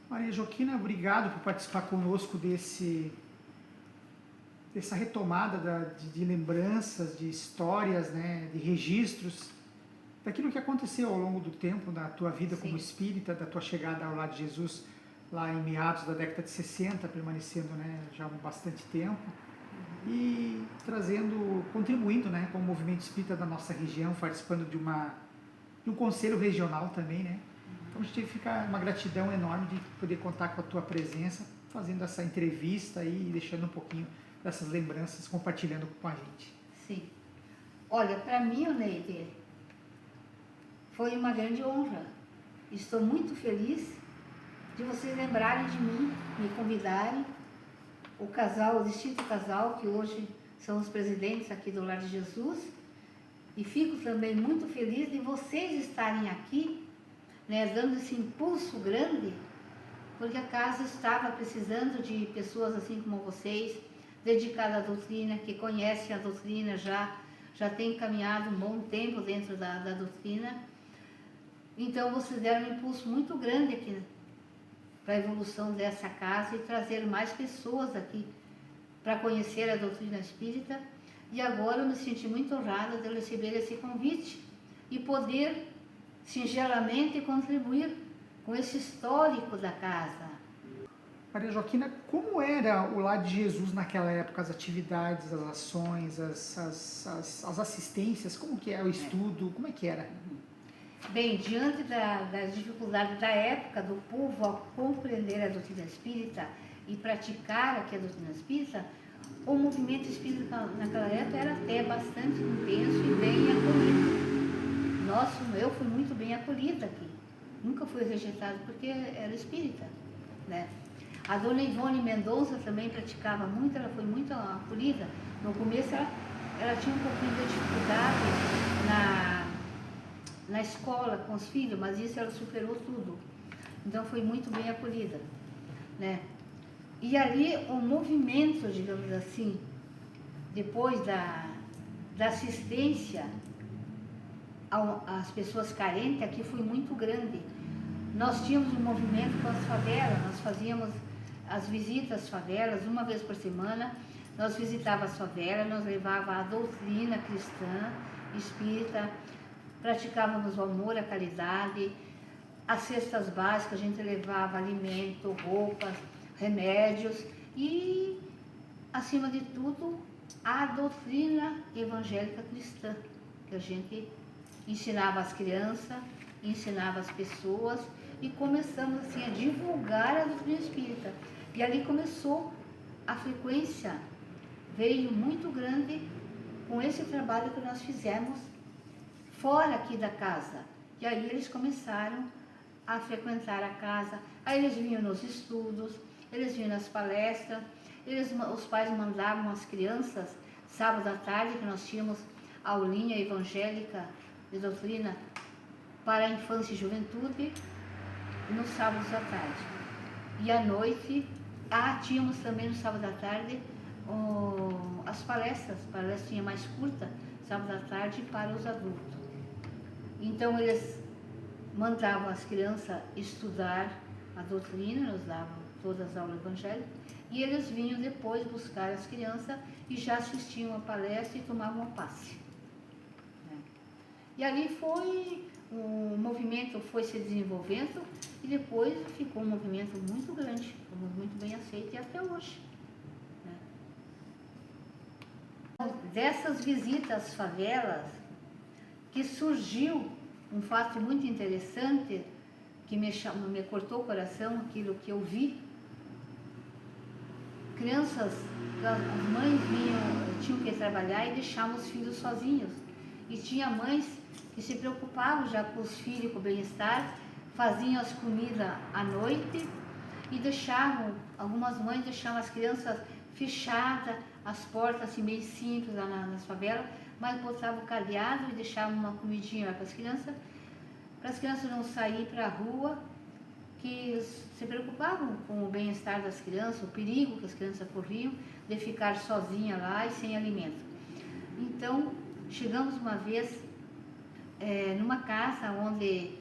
Maria Joaquina, obrigado por participar conosco dessa retomada de lembranças, de histórias, né, de registros, daquilo que aconteceu ao longo do tempo, da tua vida como Sim, espírita, da tua chegada ao lado de Jesus, lá em meados da década de 60, permanecendo, né, já há bastante tempo, e trazendo, contribuindo, né, com o movimento espírita da nossa região, participando de um conselho regional também, né. Então a gente fica uma gratidão enorme de poder contar com a tua presença, fazendo essa entrevista e deixando um pouquinho dessas lembranças, compartilhando com a gente. sim. Olha, para mim, Neide, foi uma grande honra. Estou muito feliz de vocês lembrarem de mim, me convidarem. O casal, o distinto casal, que hoje são os presidentes aqui do Lar de Jesus. E fico também muito feliz de vocês estarem aqui, né, dando esse impulso grande, porque a casa estava precisando de pessoas assim como vocês, dedicadas à doutrina, que conhecem a doutrina já tem caminhado um bom tempo dentro da doutrina. Então vocês deram um impulso muito grande aqui para a evolução dessa casa e trazer mais pessoas aqui para conhecer a doutrina espírita. E agora eu me senti muito honrada de receber esse convite e poder singelamente contribuir com esse histórico da casa. Maria Joaquina, como era o Lar de Jesus naquela época, as atividades, as ações, as assistências, como que é o estudo, como é que era? Bem, diante das dificuldades da época, do povo ao compreender a doutrina espírita e praticar aqui a doutrina espírita, o movimento espírita naquela época era até bastante intenso e bem acolhido. Eu fui muito bem acolhida aqui, nunca fui rejeitada porque era espírita, né? A dona Ivone Mendonça também praticava muito, ela foi muito acolhida. No começo ela tinha um pouquinho de dificuldade na escola com os filhos, mas isso ela superou tudo. Então foi muito bem acolhida, né? E ali o movimento, digamos assim, depois da assistência às pessoas carentes, aqui foi muito grande. Nós tínhamos um movimento com as favelas, nós fazíamos as visitas às favelas uma vez por semana, nós visitávamos as favelas, nós levávamos a doutrina cristã, espírita, praticávamos o amor, a caridade, as cestas básicas, a gente levava alimento, roupas, remédios e, acima de tudo, a doutrina evangélica cristã, que a gente ensinava às crianças, ensinava às pessoas e começamos assim a divulgar a doutrina espírita. E ali começou a frequência, veio muito grande com esse trabalho que nós fizemos fora aqui da casa. E aí eles começaram a frequentar a casa, aí eles vinham nos estudos, eles vinham nas palestras, os pais mandavam as crianças, sábado à tarde, que nós tínhamos aulinha evangélica de doutrina para a infância e juventude, nos sábados à tarde. E à noite, tínhamos também no sábado à tarde as palestras mais curta, sábado à tarde para os adultos. Então eles mandavam as crianças estudar a doutrina, nos davam todas as aulas evangélicas, e eles vinham depois buscar as crianças e já assistiam a palestra e tomavam a passe. E ali o movimento foi se desenvolvendo e depois ficou um movimento muito grande, fomos muito bem aceitos e até hoje. Dessas visitas às favelas, que surgiu um fato muito interessante que me cortou o coração, aquilo que eu vi. Crianças, as mães tinham que trabalhar e deixavam os filhos sozinhos. E tinha mães que se preocupavam já com os filhos, com o bem-estar, faziam as comidas à noite e algumas mães deixavam as crianças fechadas, as portas assim meio simples lá nas favelas, mas botavam o cadeado e deixavam uma comidinha lá para as crianças não saírem para a rua, que se preocupavam com o bem-estar das crianças, o perigo que as crianças corriam de ficar sozinha lá e sem alimento. Então, chegamos uma vez numa casa onde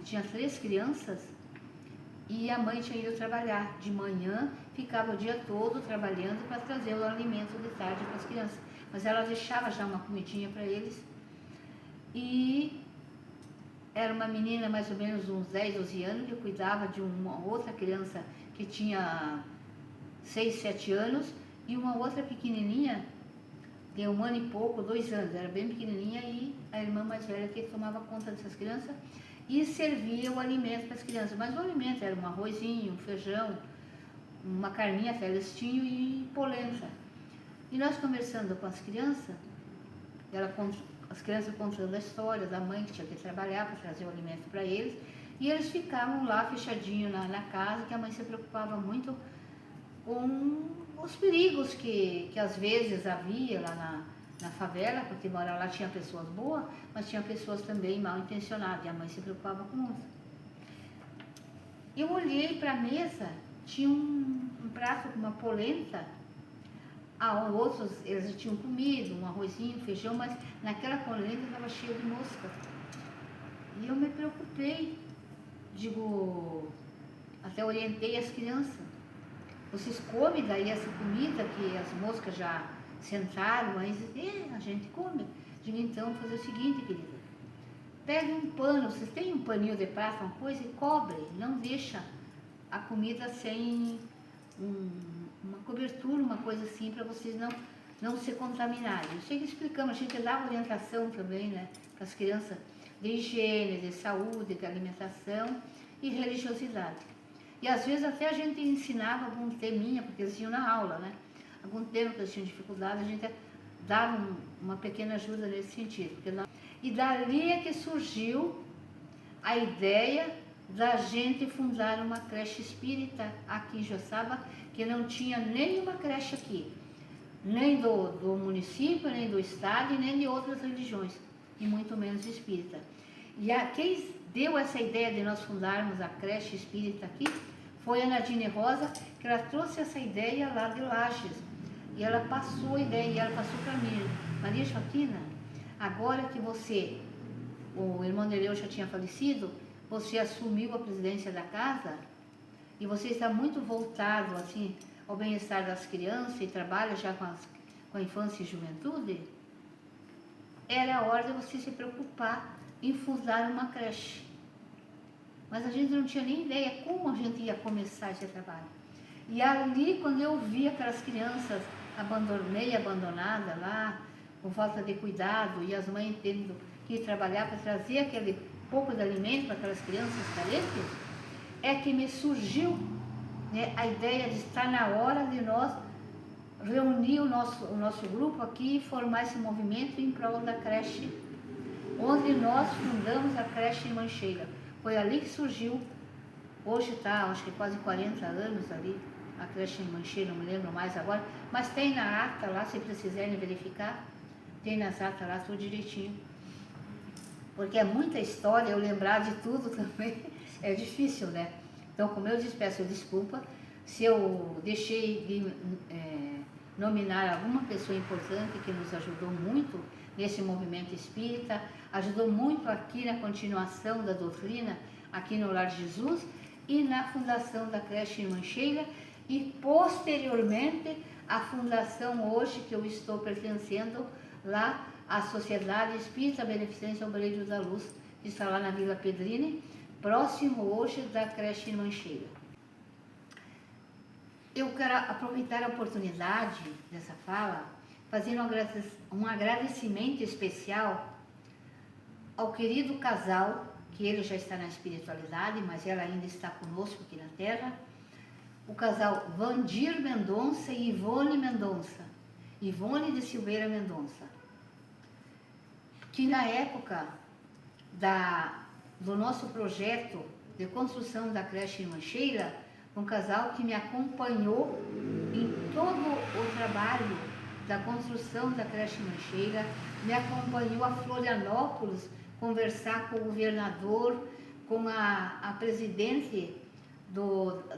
tinha 3 crianças e a mãe tinha ido trabalhar. De manhã, ficava o dia todo trabalhando para trazer o alimento de tarde para as crianças. Mas ela deixava já uma comidinha para eles. E era uma menina mais ou menos uns 10, 12 anos, que cuidava de uma outra criança que tinha 6, 7 anos, e uma outra pequenininha, de 1 ano e pouco, 2 anos, era bem pequenininha, e a irmã mais velha que tomava conta dessas crianças e servia o alimento para as crianças. Mas o alimento era um arrozinho, um feijão, uma carninha até eles tinham e polenta. E nós conversando com as crianças, as crianças contando a história da mãe que tinha que trabalhar para trazer o alimento para eles, e eles ficavam lá fechadinhos na casa, que a mãe se preocupava muito com os perigos que às vezes havia lá na favela, porque morar lá tinha pessoas boas, mas tinha pessoas também mal intencionadas, e a mãe se preocupava com isso. Eu olhei para a mesa, tinha um prato com uma polenta, outros eles já tinham comido, um arrozinho, um feijão, mas naquela polenta estava cheia de mosca. E eu me preocupei, digo, até orientei as crianças. Vocês comem daí essa comida que as moscas já sentaram, mas a gente come. Digo, então, fazer o seguinte, querida. Pegue um pano, vocês têm um paninho de prata, uma coisa, e cobre. Não deixa a comida sem uma cobertura, uma coisa assim, para vocês não se contaminarem. Eu sei que explicamos, a gente dava orientação também, né, para as crianças de higiene, de saúde, de alimentação e religiosidade. E às vezes até a gente ensinava algum teminha, porque eles iam na aula, né? Algum tema que eles tinham dificuldade, a gente dava uma pequena ajuda nesse sentido. E dali é que surgiu a ideia da gente fundar uma creche espírita aqui em Joaçaba, que não tinha nenhuma creche aqui, nem do município, nem do estado, e nem de outras religiões, e muito menos espírita. E quem deu essa ideia de nós fundarmos a creche espírita aqui foi a Nadine Rosa, que ela trouxe essa ideia lá de Lages. E ela passou a ideia, e ela passou para mim: Maria Joaquina, agora que o irmão Nereu já tinha falecido, você assumiu a presidência da casa e você está muito voltado assim ao bem-estar das crianças e trabalha já com a infância e juventude, era a hora de você se preocupar em fundar uma creche. Mas a gente não tinha nem ideia como a gente ia começar esse trabalho. E ali, quando eu vi aquelas crianças meio abandonadas lá, com falta de cuidado, e as mães tendo que ir trabalhar para trazer aquele pouco de alimento para aquelas crianças carentes, é que me surgiu, né, a ideia de estar na hora de nós reunir o nosso grupo aqui e formar esse movimento em prol da creche, onde nós fundamos a creche em Mancheira. Foi ali que surgiu, hoje está, acho que quase 40 anos ali, a creche em Mancheira, não me lembro mais agora, mas tem na ata lá, se precisarem verificar, tem nas atas lá tudo direitinho. Porque é muita história, eu lembrar de tudo também é difícil, né? Então, como eu peço desculpa se eu deixei de nominar alguma pessoa importante que nos ajudou muito nesse movimento espírita, ajudou muito aqui na continuação da doutrina, aqui no Lar de Jesus e na fundação da creche em Mancheira e posteriormente a fundação hoje que eu estou pertencendo lá, a Sociedade Espírita Beneficência Obreiros da Luz, que está lá na Vila Pedrini, próximo hoje da creche em Mancheira. Eu quero aproveitar a oportunidade dessa fala, fazendo um agradecimento especial ao querido casal, que ele já está na espiritualidade, mas ela ainda está conosco aqui na Terra, o casal Vandir Mendonça e Ivone Mendonça, Ivone de Silveira Mendonça, que na época do nosso projeto de construção da creche em Mancheira, um casal que me acompanhou em todo o trabalho da construção da creche em Mancheira, me acompanhou a Florianópolis, conversar com o governador, com a presidente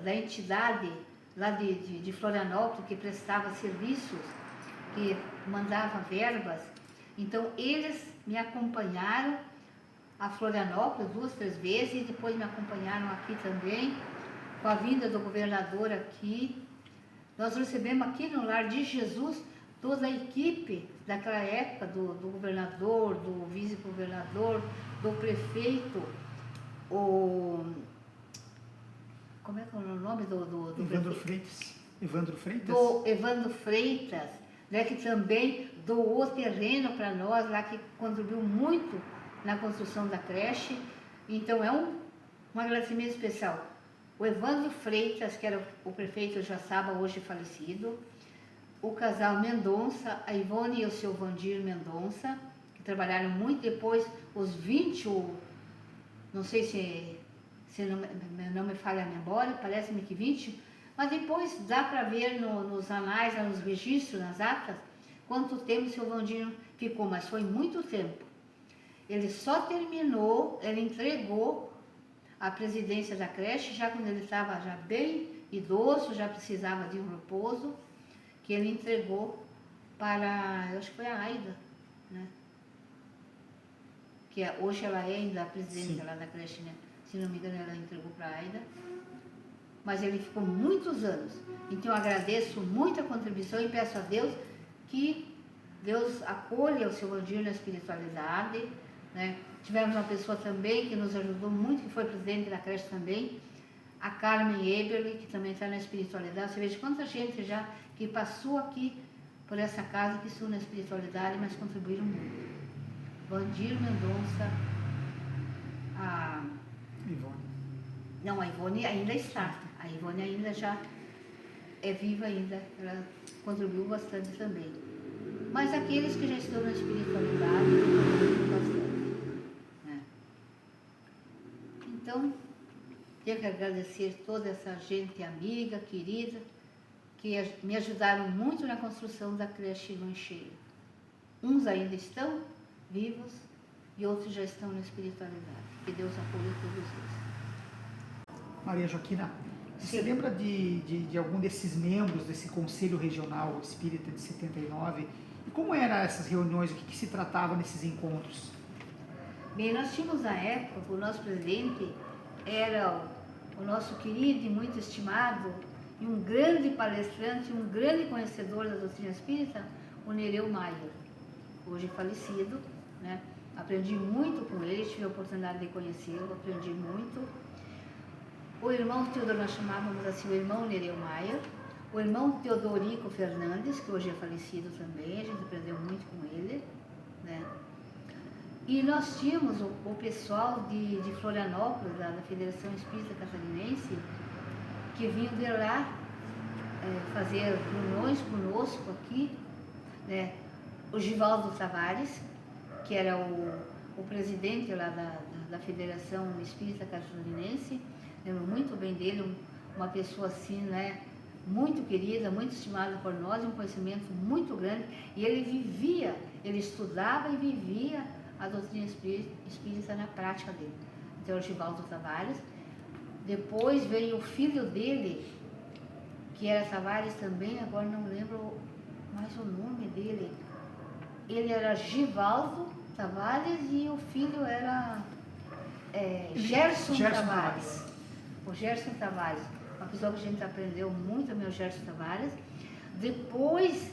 da entidade lá de Florianópolis, que prestava serviços, que mandava verbas. Então, eles me acompanharam a Florianópolis 2, 3 vezes, e depois me acompanharam aqui também, com a vinda do governador aqui, nós recebemos aqui no Lar de Jesus toda a equipe daquela época, do governador, do vice-governador, do prefeito, como é que é o nome do Evandro Freitas. Evandro Freitas? Do Evandro Freitas, né, que também doou terreno para nós, lá que contribuiu muito na construção da creche. Então é um agradecimento especial. O Evandro Freitas, que era o prefeito de Joaçaba, hoje falecido, o casal Mendonça, a Ivone e o seu Vandir Mendonça, que trabalharam muito depois, os 20, não sei se não me falha a memória, parece-me que 20, mas depois dá para ver nos anais, nos registros, nas atas, quanto tempo o seu Vandir ficou, mas foi muito tempo. Ele só terminou, ele entregou a presidência da creche, já quando ele estava já bem idoso, já precisava de um repouso, que ele entregou para, eu acho que foi a Aida, né? Que hoje ela é ainda a presidente lá da creche, né? Se não me engano, ela entregou para a Aida. Mas ele ficou muitos anos. Então eu agradeço muito a contribuição e peço a Deus que Deus acolha o seu Vandir na espiritualidade, né? Tivemos uma pessoa também que nos ajudou muito, que foi presidente da creche também, a Carmen Eberle, que também está na espiritualidade. Você veja quanta gente já que passou aqui por essa casa, que estão na espiritualidade, mas contribuíram muito. Vandir Mendonça, a Ivone. Não, a Ivone ainda está. A Ivone ainda já é viva ainda, ela contribuiu bastante também. Mas aqueles que já estão na espiritualidade contribuíram bastante, né? Então, tenho que agradecer toda essa gente amiga, querida, que me ajudaram muito na construção da creche Mancheiro. Uns ainda estão vivos e outros já estão na espiritualidade. Que Deus acolha todos eles. Maria Joaquina, você lembra de algum desses membros desse Conselho Regional Espírita de 79? E como eram essas reuniões? O que se tratava nesses encontros? Bem, nós tínhamos na época, o nosso presidente era o nosso querido e muito estimado, e um grande palestrante, um grande conhecedor da doutrina espírita, o Nereu Maia, hoje falecido, né? Aprendi muito com ele, tive a oportunidade de conhecê-lo, aprendi muito. O irmão Teodoro, nós chamávamos assim, o irmão Nereu Maia, o irmão Teodorico Fernandes, que hoje é falecido também, a gente aprendeu muito com ele, né? E nós tínhamos o pessoal de Florianópolis, da Federação Espírita Catarinense, que vinham de lá fazer reuniões conosco aqui, né? O Givaldo Tavares, que era o presidente lá da Federação Espírita Catarinense, lembro muito bem dele, uma pessoa assim, né? Muito querida, muito estimada por nós, um conhecimento muito grande, e ele estudava e vivia a doutrina espírita na prática dele. Então, o Givaldo Tavares. Depois veio o filho dele, que era Tavares também, agora não lembro mais o nome dele. Ele era Givaldo Tavares e o filho era Gerson Tavares. O Gerson Tavares, uma pessoa que a gente aprendeu muito, meu Gerson Tavares. Depois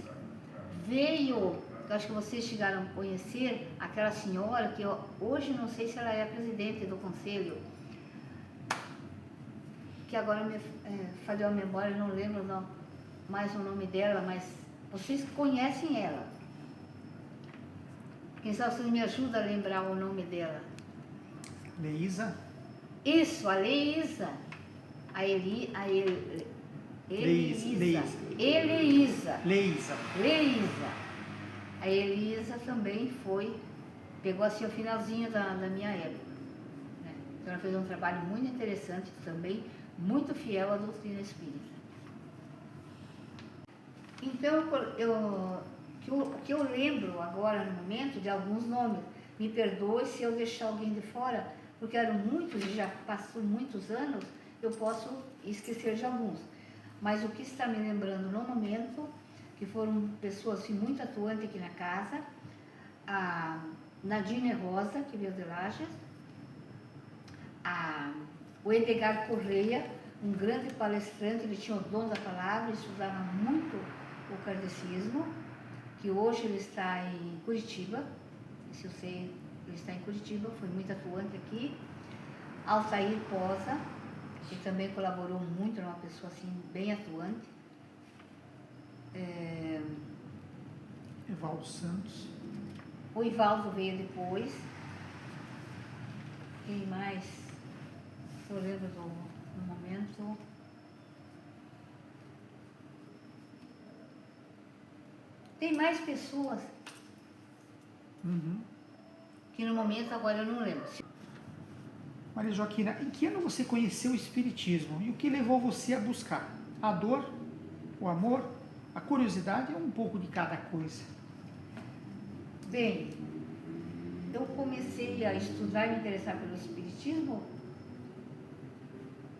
veio, eu acho que vocês chegaram a conhecer, aquela senhora que hoje não sei se ela é a presidente do conselho, que agora me falhou a memória, não lembro mais o nome dela, mas vocês conhecem ela. Quem sabe vocês me ajudam a lembrar o nome dela? Leísa? Isso, a Leísa. Leísa. A Elisa também pegou assim o finalzinho da minha época, né? Então ela fez um trabalho muito interessante também, muito fiel à doutrina espírita. Então, o que eu lembro agora no momento de alguns nomes, me perdoe se eu deixar alguém de fora, porque eram muitos e já passou muitos anos, eu posso esquecer de alguns. Mas o que está me lembrando no momento, que foram pessoas assim, muito atuantes aqui na casa, a Nadine Rosa, que veio de Lages, o Edgar Correia, um grande palestrante, ele tinha o dom da palavra, ele estudava muito o kardecismo, que hoje ele está em Curitiba, se eu sei, ele está em Curitiba, foi muito atuante aqui. Altair Posa, que também colaborou muito, era uma pessoa assim, bem atuante. Evaldo Santos. O Ivaldo veio depois. Quem mais? Eu lembro no momento. Tem mais pessoas que no momento agora eu não lembro. Maria Joaquina, em que ano você conheceu o Espiritismo e o que levou você a buscar? A dor, o amor, a curiosidade ou um pouco de cada coisa? Bem, eu comecei a estudar e me interessar pelo Espiritismo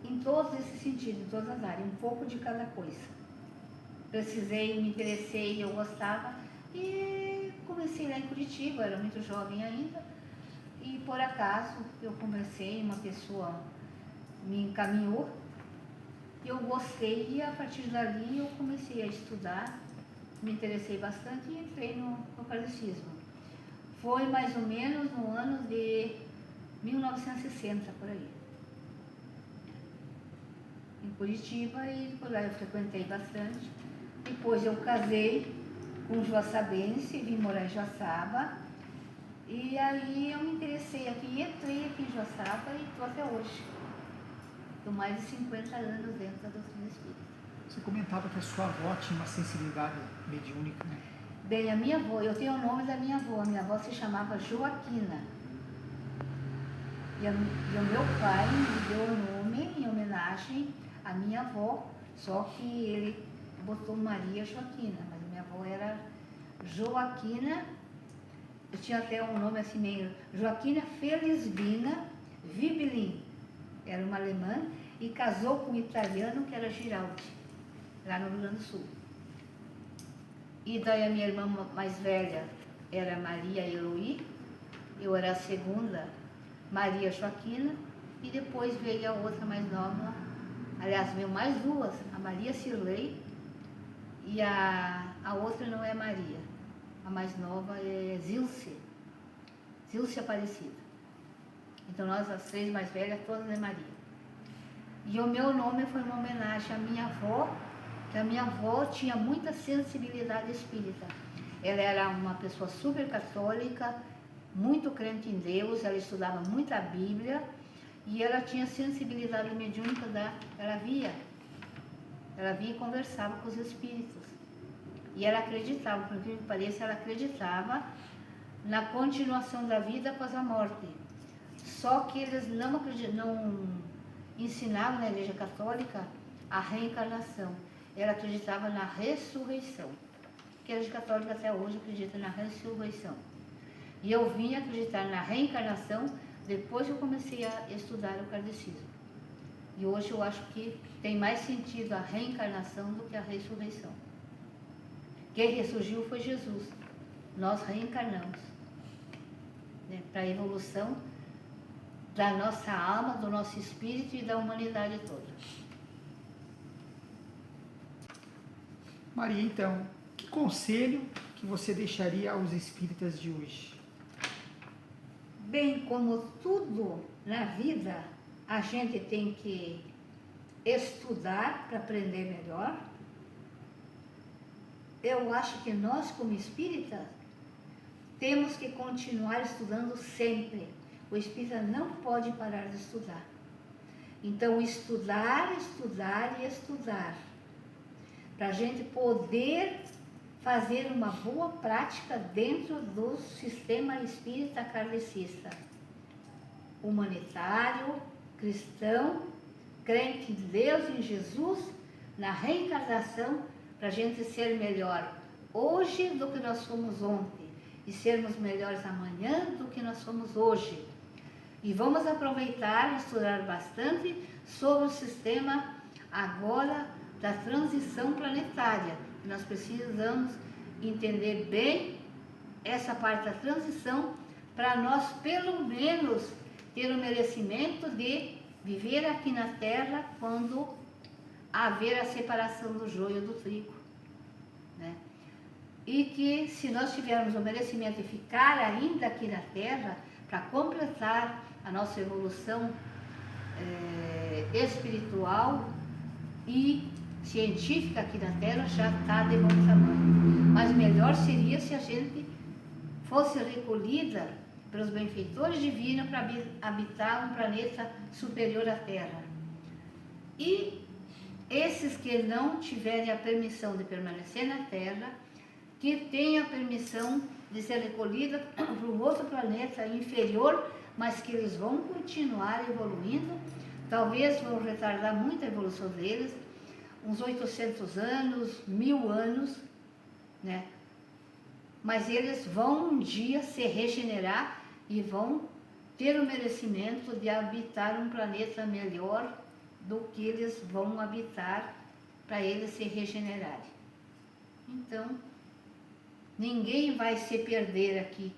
em todos esses sentidos, em todas as áreas, um pouco de cada coisa. Precisei, me interessei, eu gostava e comecei lá em Curitiba, eu era muito jovem ainda e por acaso eu conversei, uma pessoa me encaminhou, eu gostei e a partir dali eu comecei a estudar, me interessei bastante e entrei no kardecismo. Foi mais ou menos no ano de 1960, por aí. Em Curitiba, e por lá eu frequentei bastante. Depois eu casei com um joaçabense, vim morar em Joaçaba. E aí eu me interessei aqui, entrei aqui em Joaçaba e estou até hoje. Estou mais de 50 anos dentro da doutrina espírita. Você comentava que a sua avó tinha uma sensibilidade mediúnica, né? Bem, a minha avó, eu tenho o nome da minha avó se chamava Joaquina. E o meu pai me deu o nome em homenagem à minha avó, só que ele botou Maria Joaquina, mas a minha avó era Joaquina, eu tinha até um nome assim meio, Joaquina Felisbina Vibelin, era uma alemã, e casou com um italiano que era Giraldi, lá no Rio Grande do Sul. E daí a minha irmã mais velha era Maria Eloí, eu era a segunda, Maria Joaquina, e depois veio a outra mais nova, aliás, veio mais duas, a Maria Cirlei e a outra não é Maria, a mais nova é Zilce Aparecida. Então nós, as três mais velhas, todas é Maria. E o meu nome foi uma homenagem à minha avó, que a minha avó tinha muita sensibilidade espírita. Ela era uma pessoa super católica, muito crente em Deus, ela estudava muito a Bíblia e ela tinha sensibilidade mediúnica, ela via e conversava com os espíritos. E ela acreditava, por que pareça, ela acreditava na continuação da vida após a morte. Só que eles não ensinavam na Igreja Católica a reencarnação. Ela acreditava na ressurreição. Que a Igreja Católica até hoje acredita na ressurreição. E eu vim acreditar na reencarnação depois que eu comecei a estudar o kardecismo. E hoje eu acho que tem mais sentido a reencarnação do que a ressurreição. Quem ressurgiu foi Jesus. Nós reencarnamos, né, para a evolução da nossa alma, do nosso espírito e da humanidade toda. Maria, então, que conselho que você deixaria aos espíritas de hoje? Bem, como tudo na vida, a gente tem que estudar para aprender melhor. Eu acho que nós, como espíritas, temos que continuar estudando sempre. O espírita não pode parar de estudar. Então, estudar, estudar e estudar. Para a gente poder fazer uma boa prática dentro do sistema espírita kardecista. Humanitário, cristão, crente em Deus, em Jesus, na reencarnação, para a gente ser melhor hoje do que nós fomos ontem e sermos melhores amanhã do que nós somos hoje. E vamos aproveitar e estudar bastante sobre o sistema agora da transição planetária. Nós precisamos entender bem essa parte da transição para nós, pelo menos, ter o merecimento de viver aqui na terra quando haver a separação do joio do trigo, né? E que se nós tivermos o merecimento de ficar ainda aqui na terra para completar a nossa evolução espiritual e científica aqui na terra, já está de bom tamanho. Mas melhor seria se a gente fosse recolhida pelos benfeitores divinos para habitar um planeta superior à Terra. E esses que não tiverem a permissão de permanecer na Terra, que tenham a permissão de ser recolhida para um outro planeta inferior, mas que eles vão continuar evoluindo, talvez vão retardar muito a evolução deles, uns 800 anos, 1000 anos, né? Mas eles vão um dia se regenerar e vão ter o merecimento de habitar um planeta melhor do que eles vão habitar para eles se regenerarem. Então, ninguém vai se perder aqui.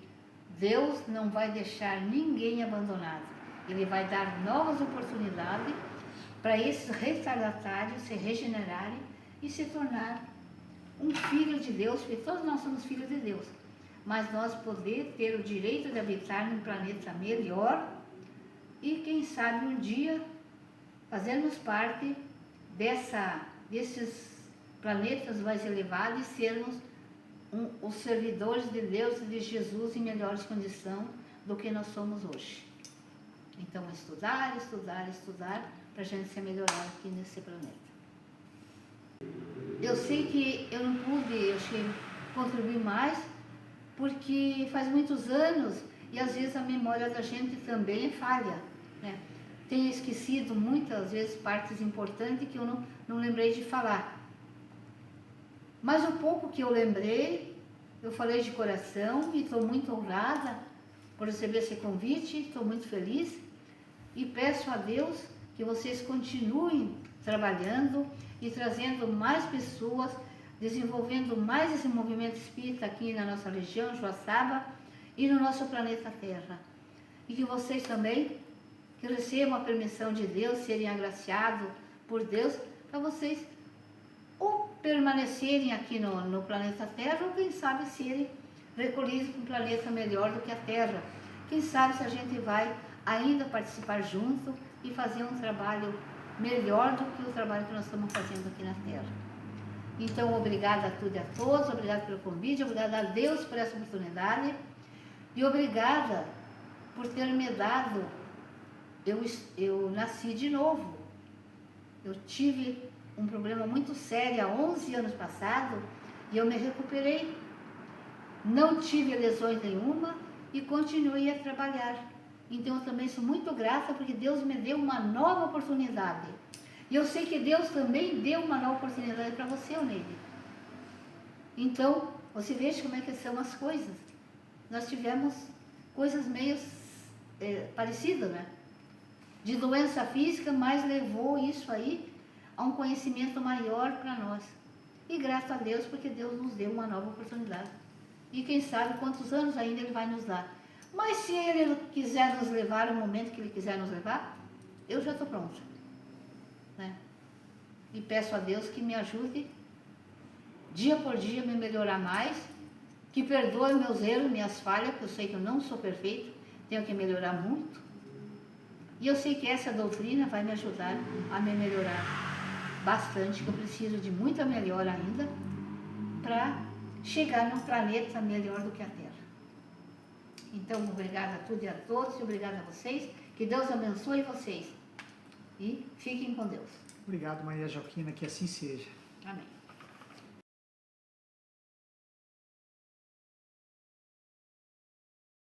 Deus não vai deixar ninguém abandonado. Ele vai dar novas oportunidades para esses retardatários se regenerarem e se tornar um filho de Deus, porque todos nós somos filhos de Deus, mas nós poder ter o direito de habitar num planeta melhor e quem sabe um dia fazermos parte desses planetas mais elevados e sermos os servidores de Deus e de Jesus em melhores condições do que nós somos hoje. Então, estudar, para a gente se melhorar aqui nesse planeta. Eu sei que eu não pude, contribuir mais, porque faz muitos anos e às vezes a memória da gente também é falha, né? Tenho esquecido muitas vezes partes importantes que eu não lembrei de falar. Mas o pouco que eu lembrei, eu falei de coração e estou muito honrada por receber esse convite, estou muito feliz e peço a Deus que vocês continuem trabalhando e trazendo mais pessoas, desenvolvendo mais esse movimento espírita aqui na nossa região, Joaçaba, e no nosso planeta Terra. E que vocês também, que recebam a permissão de Deus, serem agraciados por Deus, para vocês ou permanecerem aqui no planeta Terra, ou quem sabe serem recolhidos para um planeta melhor do que a Terra. Quem sabe se a gente vai ainda participar junto e fazer um trabalho melhor do que o trabalho que nós estamos fazendo aqui na Terra. Então, obrigada a tudo e a todos, obrigada pelo convite, obrigada a Deus por essa oportunidade e obrigada por ter me dado, eu nasci de novo. Eu tive um problema muito sério há 11 anos passados e eu me recuperei. Não tive lesões nenhuma e continuei a trabalhar. Então eu também sou muito grata porque Deus me deu uma nova oportunidade. E eu sei que Deus também deu uma nova oportunidade para você, Oneide. Então, você veja como é que são as coisas. Nós tivemos coisas meio parecidas, né? De doença física, mas levou isso aí a um conhecimento maior para nós. E graças a Deus, porque Deus nos deu uma nova oportunidade. E quem sabe quantos anos ainda Ele vai nos dar. Mas se Ele quiser nos levar no momento que Ele quiser nos levar, eu já estou pronta, né? E peço a Deus que me ajude, dia por dia, a me melhorar mais, que perdoe meus erros, minhas falhas, porque eu sei que eu não sou perfeito, tenho que melhorar muito. E eu sei que essa doutrina vai me ajudar a me melhorar bastante, que eu preciso de muita melhora ainda, para chegar num planeta melhor do que a Terra. Então, obrigada a tudo e a todos, e obrigada a vocês. Que Deus abençoe vocês. E fiquem com Deus. Obrigado, Maria Joaquina, que assim seja. Amém.